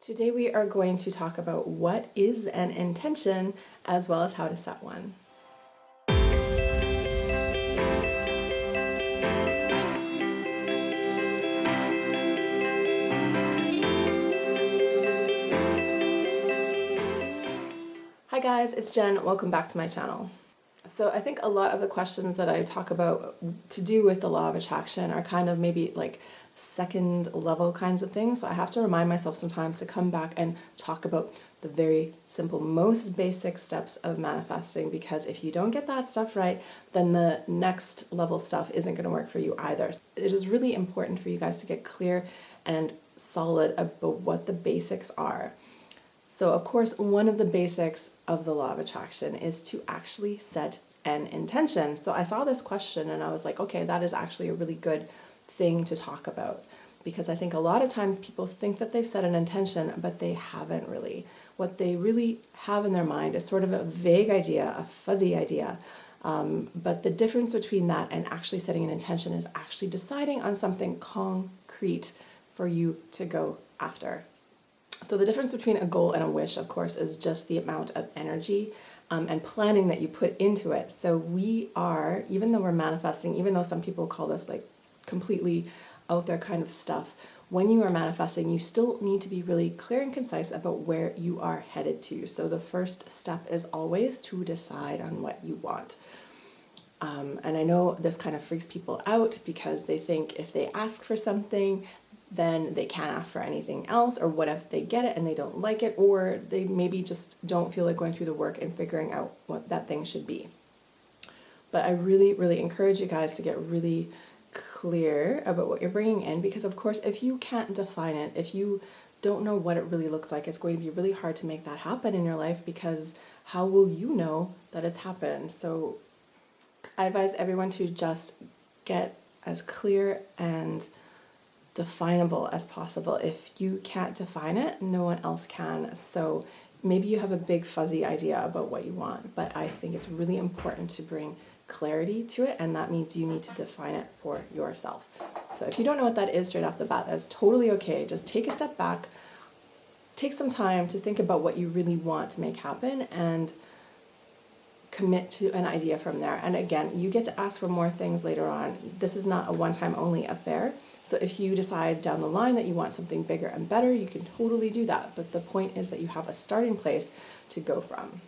Today we are going to talk about what is an intention as well as how to set one. Hi guys, it's Jen. Welcome back to my channel. So I think a lot of the questions that I talk about to do with the law of attraction are kind of maybe like second level kinds of things. So I have to remind myself sometimes to come back and talk about the very simple, most basic steps of manifesting, because if you don't get that stuff right, then the next level stuff isn't going to work for you either. It is really important for you guys to get clear and solid about what the basics are. So of course, one of the basics of the law of attraction is to actually set an intention. So I saw this question and I was like, okay, that is actually a really good thing to talk about, because I think a lot of times people think that they've set an intention, but they haven't really. What they really have in their mind is sort of a vague idea, a fuzzy idea. But the difference between that and actually setting an intention is actually deciding on something concrete for you to go after. So the difference between a goal and a wish, of course, is just the amount of energy and planning that you put into it. So we are, even though we're manifesting, even though some people call this like completely out there kind of stuff, when you are manifesting, you still need to be really clear and concise about where you are headed to. So the first step is always to decide on what you want. And I know this kind of freaks people out because they think if they ask for something, then they can't ask for anything else, or what if they get it and they don't like it, or they maybe just don't feel like going through the work and figuring out what that thing should be. But I really, really encourage you guys to get really clear about what you're bringing in, because of course, if you can't define it, if you don't know what it really looks like, it's going to be really hard to make that happen in your life, because how will you know that it's happened? So I advise everyone to just get as clear and definable as possible. If you can't define it, no one else can. So maybe you have a big fuzzy idea about what you want, but I think it's really important to bring clarity to it, and that means you need to define it for yourself. So if you don't know what that is straight off the bat, that's totally okay. Just take a step back, take some time to think about what you really want to make happen, and commit to an idea from there. And again, you get to ask for more things later on. This is not a one-time only affair. So if you decide down the line that you want something bigger and better, you can totally do that. But the point is that you have a starting place to go from.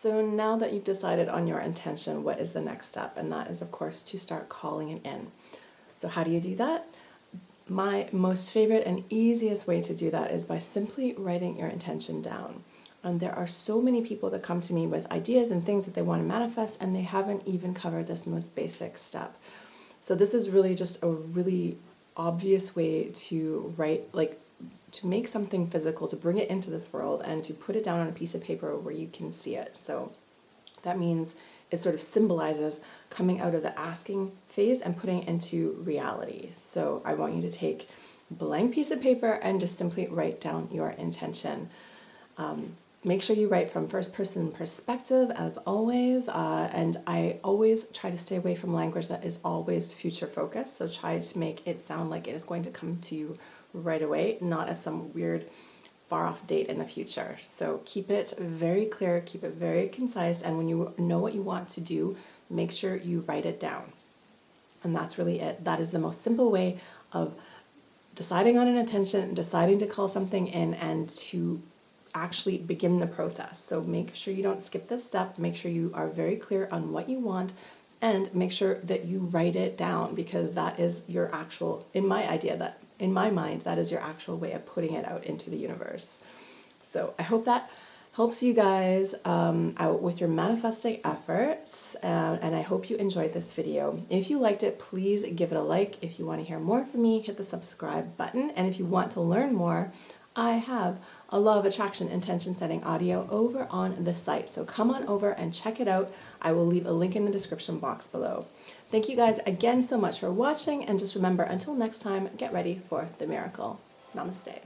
So now that you've decided on your intention, what is the next step? And that is, of course, to start calling it in. So how do you do that? My most favorite and easiest way to do that is by simply writing your intention down. And there are so many people that come to me with ideas and things that they want to manifest, and they haven't even covered this most basic step. So this is really just a really obvious way to write, like to make something physical, to bring it into this world and to put it down on a piece of paper where you can see it. So that means it sort of symbolizes coming out of the asking phase and putting it into reality. So I want you to take a blank piece of paper and just simply write down your intention. Make sure you write from first person perspective as always, and I always try to stay away from language that is always future focused, so try to make it sound like it is going to come to you right away, not at some weird far off date in the future. So keep it very clear, keep it very concise, and when you know what you want to do, make sure you write it down. And that's really it. That is the most simple way of deciding on an intention, deciding to call something in, and to actually begin the process. So make sure you don't skip this step. Make sure you are very clear on what you want, and make sure that you write it down, because that is your actual, in my mind, that is your actual way of putting it out into the universe. So I hope that helps you guys out with your manifesting efforts, and I hope you enjoyed this video. If you liked it, please give it a like. If you want to hear more from me, hit the subscribe button, and if you want to learn more, I have a law of attraction intention setting audio over on the site. So come on over and check it out. I will leave a link in the description box below. Thank you guys again so much for watching, and just remember, until next time, get ready for the miracle. Namaste.